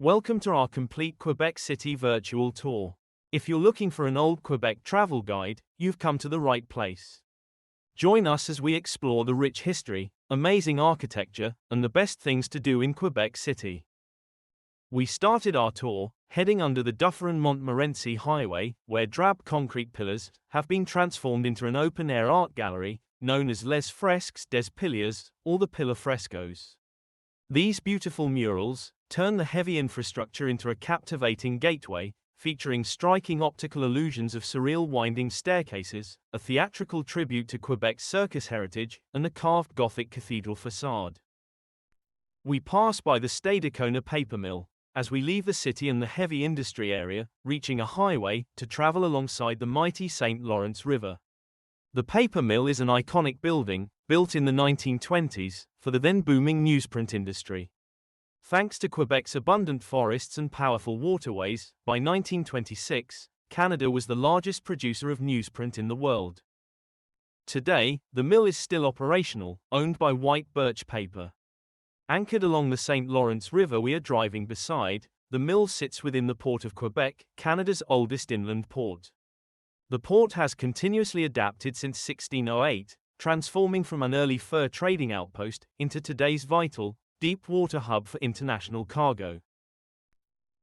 Welcome to our complete Quebec City Virtual Tour. If you're looking for an Old Quebec travel guide, you've come to the right place. Join us as we explore the rich history, amazing architecture, and the best things to do in Quebec City. We started our tour, heading under the Dufferin-Montmorency Highway, where drab concrete pillars have been transformed into an open-air art gallery, known as Les Fresques des Piliers, or the Pillar Frescoes. These beautiful murals turn the heavy infrastructure into a captivating gateway, featuring striking optical illusions of surreal winding staircases, a theatrical tribute to Quebec's circus heritage, and a carved Gothic cathedral facade. We pass by the Stadacona paper mill as we leave the city and the heavy industry area, reaching a highway to travel alongside the mighty St. Lawrence River. The paper mill is an iconic building, built in the 1920s, for the then booming newsprint industry. Thanks to Quebec's abundant forests and powerful waterways, by 1926, Canada was the largest producer of newsprint in the world. Today, the mill is still operational, owned by White Birch Paper. Anchored along the St. Lawrence River we are driving beside, the mill sits within the Port of Quebec, Canada's oldest inland port. The port has continuously adapted since 1608, transforming from an early fur trading outpost into today's vital, deep-water hub for international cargo.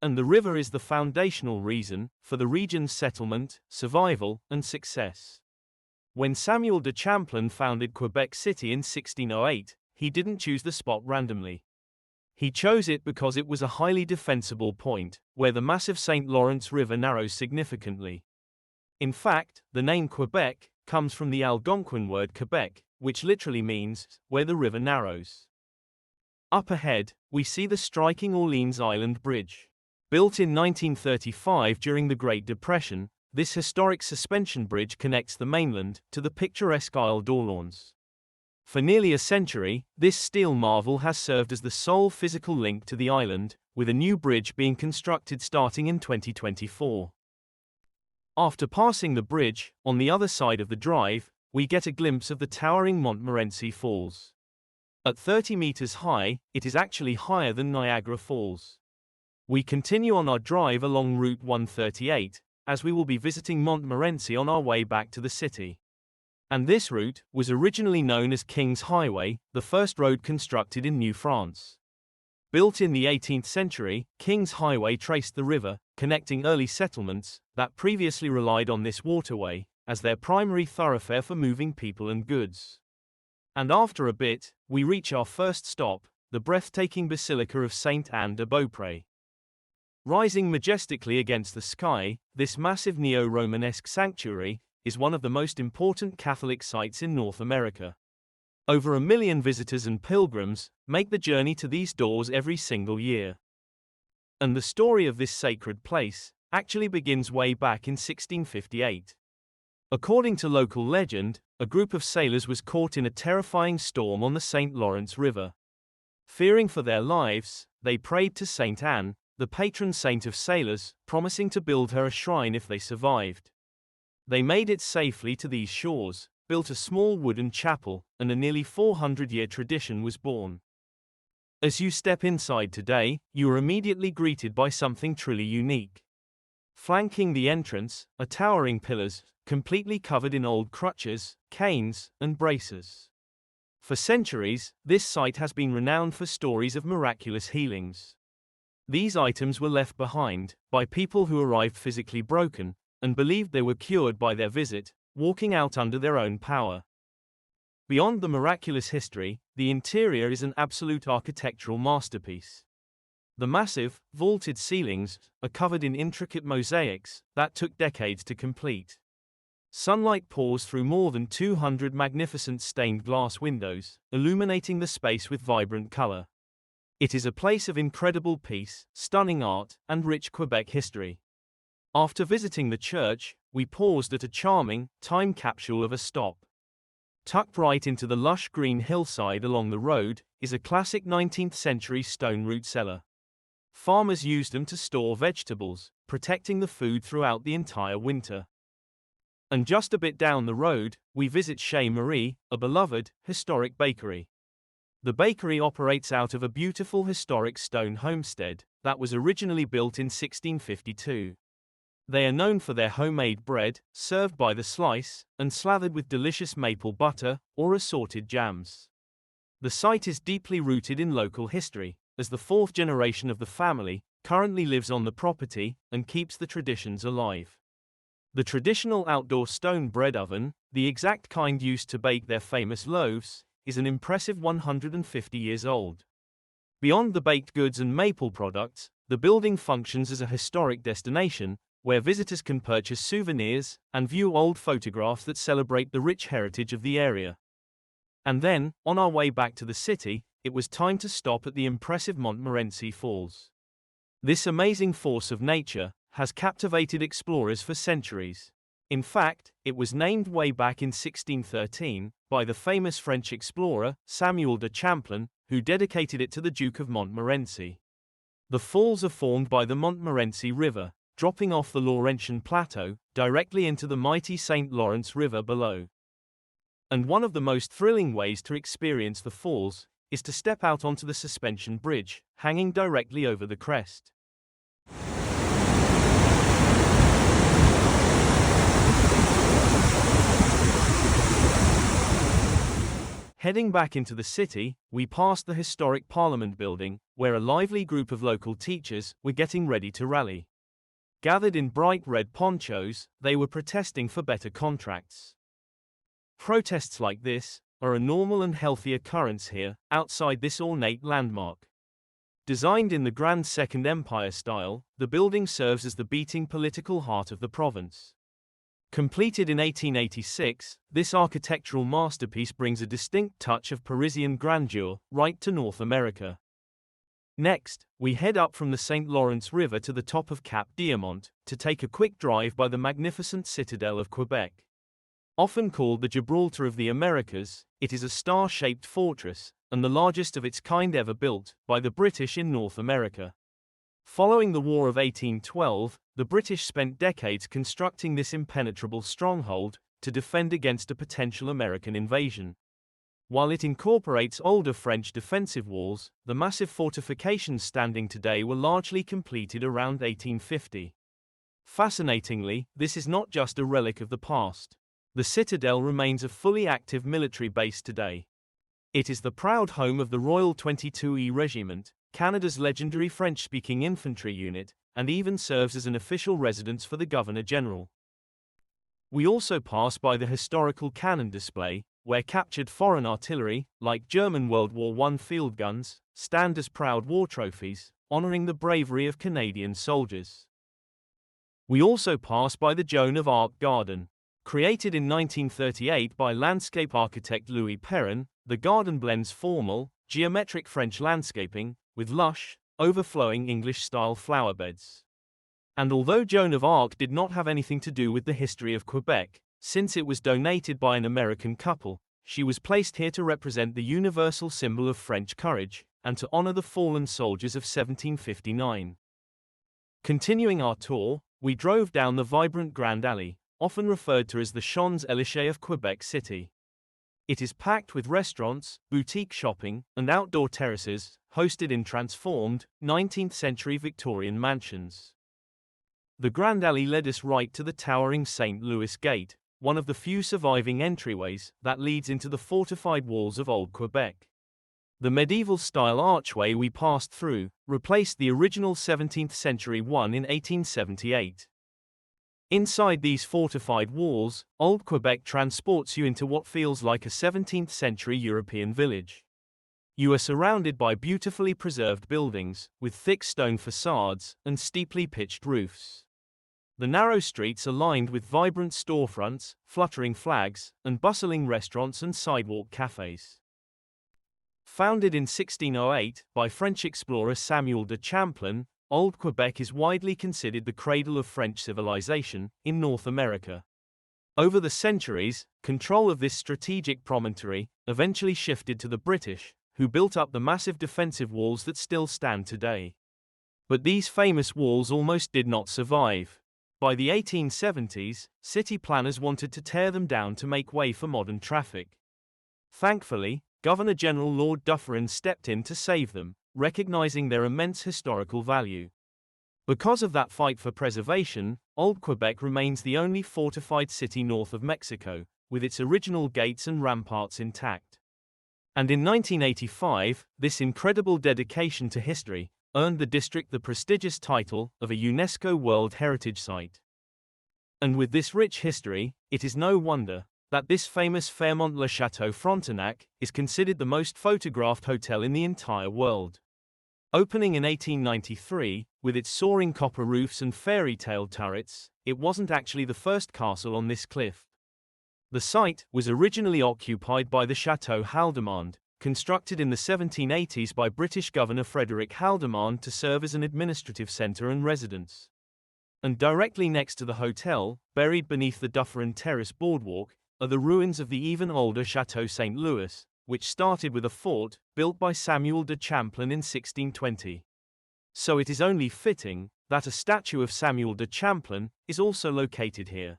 And the river is the foundational reason for the region's settlement, survival, and success. When Samuel de Champlain founded Quebec City in 1608, he didn't choose the spot randomly. He chose it because it was a highly defensible point, where the massive St. Lawrence River narrows significantly. In fact, the name Quebec comes from the Algonquin word Quebec, which literally means, where the river narrows. Up ahead, we see the striking Orleans Island Bridge. Built in 1935 during the Great Depression, this historic suspension bridge connects the mainland to the picturesque Isle d'Orléans. For nearly a century, this steel marvel has served as the sole physical link to the island, with a new bridge being constructed starting in 2024. After passing the bridge, on the other side of the drive, we get a glimpse of the towering Montmorency Falls. At 30 meters high, it is actually higher than Niagara Falls. We continue on our drive along Route 138, as we will be visiting Montmorency on our way back to the city. And this route was originally known as King's Highway, the first road constructed in New France. Built in the 18th century, King's Highway traced the river, connecting early settlements that previously relied on this waterway as their primary thoroughfare for moving people and goods. And after a bit, we reach our first stop, the breathtaking Basilica of Sainte-Anne-de-Beaupré. Rising majestically against the sky, this massive neo-Romanesque sanctuary is one of the most important Catholic sites in North America. Over 1 million visitors and pilgrims make the journey to these doors every single year. And the story of this sacred place actually begins way back in 1658. According to local legend, a group of sailors was caught in a terrifying storm on the St. Lawrence River. Fearing for their lives, they prayed to Saint Anne, the patron saint of sailors, promising to build her a shrine if they survived. They made it safely to these shores, built a small wooden chapel, and a nearly 400-year tradition was born. As you step inside today, you are immediately greeted by something truly unique. Flanking the entrance are towering pillars, completely covered in old crutches, canes, and braces. For centuries, this site has been renowned for stories of miraculous healings. These items were left behind by people who arrived physically broken and believed they were cured by their visit, walking out under their own power. Beyond the miraculous history, the interior is an absolute architectural masterpiece. The massive, vaulted ceilings are covered in intricate mosaics that took decades to complete. Sunlight pours through more than 200 magnificent stained glass windows, illuminating the space with vibrant color. It is a place of incredible peace, stunning art, and rich Quebec history. After visiting the church, we paused at a charming, time capsule of a stop. Tucked right into the lush green hillside along the road is a classic 19th century stone root cellar. Farmers used them to store vegetables, protecting the food throughout the entire winter. And just a bit down the road, we visit Chez, a beloved, historic bakery. The bakery operates out of a beautiful historic stone homestead that was originally built in 1652. They are known for their homemade bread, served by the slice, and slathered with delicious maple butter or assorted jams. The site is deeply rooted in local history, as the fourth generation of the family currently lives on the property and keeps the traditions alive. The traditional outdoor stone bread oven, the exact kind used to bake their famous loaves, is an impressive 150 years old. Beyond the baked goods and maple products, the building functions as a historic destination, where visitors can purchase souvenirs and view old photographs that celebrate the rich heritage of the area. And then, on our way back to the city, it was time to stop at the impressive Montmorency Falls. This amazing force of nature has captivated explorers for centuries. In fact, it was named way back in 1613 by the famous French explorer Samuel de Champlain, who dedicated it to the Duke of Montmorency. The falls are formed by the Montmorency River, dropping off the Laurentian Plateau directly into the mighty St. Lawrence River below. And one of the most thrilling ways to experience the falls is to step out onto the suspension bridge, hanging directly over the crest. Heading back into the city, we passed the historic Parliament building, where a lively group of local teachers were getting ready to rally. Gathered in bright red ponchos, they were protesting for better contracts. Protests like this are a normal and healthy occurrence here, outside this ornate landmark. Designed in the Grand Second Empire style, the building serves as the beating political heart of the province. Completed in 1886, this architectural masterpiece brings a distinct touch of Parisian grandeur right to North America. Next, we head up from the St. Lawrence River to the top of Cap Diamant to take a quick drive by the magnificent Citadel of Québec. Often called the Gibraltar of the Americas, it is a star-shaped fortress, and the largest of its kind ever built by the British in North America. Following the War of 1812, the British spent decades constructing this impenetrable stronghold to defend against a potential American invasion. While it incorporates older French defensive walls, the massive fortifications standing today were largely completed around 1850. Fascinatingly, this is not just a relic of the past. The citadel remains a fully active military base today. It is the proud home of the Royal 22e Regiment, Canada's legendary French-speaking infantry unit, and even serves as an official residence for the Governor-General. We also pass by the historical cannon display, where captured foreign artillery, like German World War I field guns, stand as proud war trophies, honoring the bravery of Canadian soldiers. We also pass by the Joan of Arc Garden. Created in 1938 by landscape architect Louis Perrin, the garden blends formal, geometric French landscaping with lush, overflowing English-style flowerbeds. And although Joan of Arc did not have anything to do with the history of Quebec, since it was donated by an American couple, she was placed here to represent the universal symbol of French courage and to honor the fallen soldiers of 1759. Continuing our tour, we drove down the vibrant Grande Allée, often referred to as the Champs-Élysées of Quebec City. It is packed with restaurants, boutique shopping, and outdoor terraces, hosted in transformed, 19th-century Victorian mansions. The Grande Allée led us right to the towering St. Louis Gate, one of the few surviving entryways that leads into the fortified walls of Old Quebec. The medieval-style archway we passed through replaced the original 17th-century one in 1878. Inside these fortified walls, Old Quebec transports you into what feels like a 17th-century European village. You are surrounded by beautifully preserved buildings, with thick stone facades and steeply pitched roofs. The narrow streets are lined with vibrant storefronts, fluttering flags, and bustling restaurants and sidewalk cafes. Founded in 1608 by French explorer Samuel de Champlain, Old Quebec is widely considered the cradle of French civilization in North America. Over the centuries, control of this strategic promontory eventually shifted to the British, who built up the massive defensive walls that still stand today. But these famous walls almost did not survive. By the 1870s, city planners wanted to tear them down to make way for modern traffic. Thankfully, Governor-General Lord Dufferin stepped in to save them, recognizing their immense historical value. Because of that fight for preservation, Old Quebec remains the only fortified city north of Mexico, with its original gates and ramparts intact. And in 1985, this incredible dedication to history earned the district the prestigious title of a UNESCO World Heritage Site. And with this rich history, it is no wonder that this famous Fairmont Le Château Frontenac is considered the most photographed hotel in the entire world. Opening in 1893, with its soaring copper roofs and fairy tale turrets, it wasn't actually the first castle on this cliff. The site was originally occupied by the Château Haldimand, constructed in the 1780s by British Governor Frederick Haldimand to serve as an administrative centre and residence. And directly next to the hotel, buried beneath the Dufferin Terrace boardwalk, are the ruins of the even older Château St. Louis, which started with a fort built by Samuel de Champlain in 1620. So it is only fitting that a statue of Samuel de Champlain is also located here.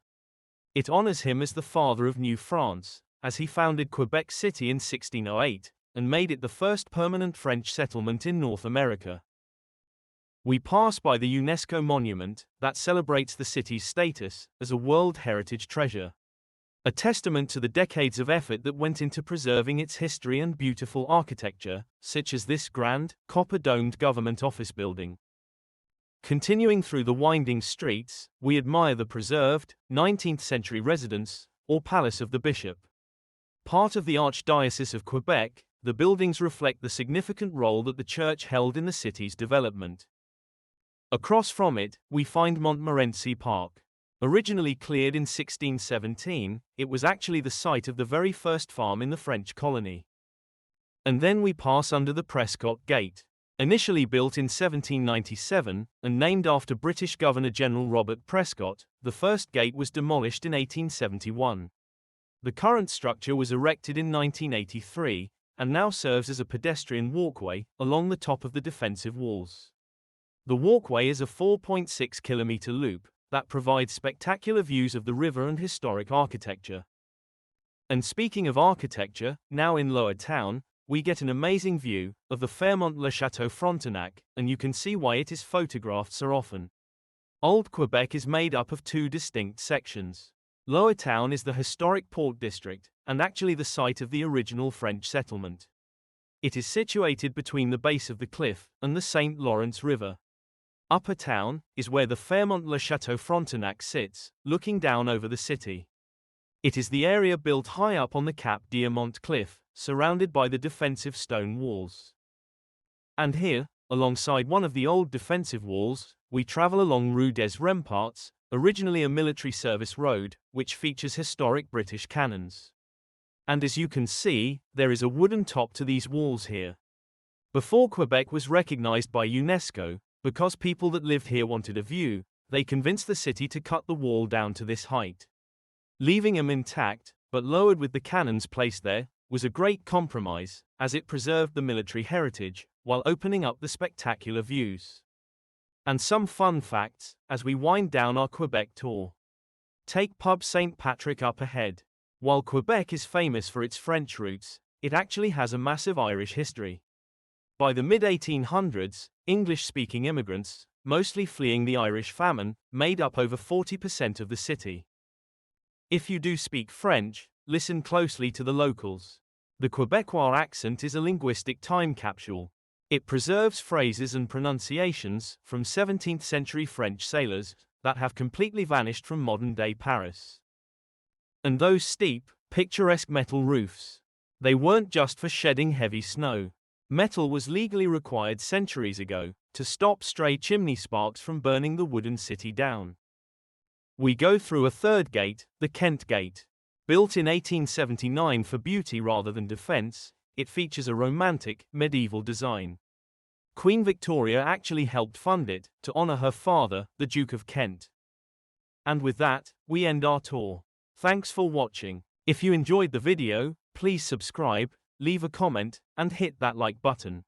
It honors him as the father of New France, as he founded Quebec City in 1608 and made it the first permanent French settlement in North America. We pass by the UNESCO monument that celebrates the city's status as a World Heritage Treasure, a testament to the decades of effort that went into preserving its history and beautiful architecture, such as this grand, copper-domed government office building. Continuing through the winding streets, we admire the preserved, 19th-century residence, or Palace of the Bishop. Part of the Archdiocese of Quebec, the buildings reflect the significant role that the church held in the city's development. Across from it, we find Montmorency Park. Originally cleared in 1617, it was actually the site of the very first farm in the French colony. And then we pass under the Prescott Gate. Initially built in 1797, and named after British Governor-General Robert Prescott, the first gate was demolished in 1871. The current structure was erected in 1983, and now serves as a pedestrian walkway along the top of the defensive walls. The walkway is a 4.6-kilometer loop that provides spectacular views of the river and historic architecture. And speaking of architecture, now in Lower Town, we get an amazing view of the Fairmont Le Château Frontenac, and you can see why it is photographed so often. Old Quebec is made up of two distinct sections. Lower Town is the historic port district, and actually the site of the original French settlement. It is situated between the base of the cliff and the St. Lawrence River. Upper Town is where the Fairmont Le Château Frontenac sits, looking down over the city. It is the area built high up on the Cap Diamant cliff, surrounded by the defensive stone walls. And here, alongside one of the old defensive walls, we travel along Rue des Remparts, originally a military service road, which features historic British cannons. And as you can see, there is a wooden top to these walls here. Before Quebec was recognized by UNESCO, because people that lived here wanted a view, they convinced the city to cut the wall down to this height. Leaving them intact, but lowered with the cannons placed there, was a great compromise, as it preserved the military heritage, while opening up the spectacular views. And some fun facts, as we wind down our Quebec tour. Take Pub St. Patrick up ahead. While Quebec is famous for its French roots, it actually has a massive Irish history. By the mid-1800s, English-speaking immigrants, mostly fleeing the Irish famine, made up over 40% of the city. If you do speak French, listen closely to the locals. The Quebecois accent is a linguistic time capsule. It preserves phrases and pronunciations from 17th-century French sailors that have completely vanished from modern-day Paris. And those steep, picturesque metal roofs. They weren't just for shedding heavy snow. Metal was legally required centuries ago to stop stray chimney sparks from burning the wooden city down. We go through a third gate, the Kent Gate. Built in 1879 for beauty rather than defense, it features a romantic, medieval design. Queen Victoria actually helped fund it to honor her father, the Duke of Kent. And with that, we end our tour. Thanks for watching. If you enjoyed the video, please subscribe, leave a comment, and hit that like button.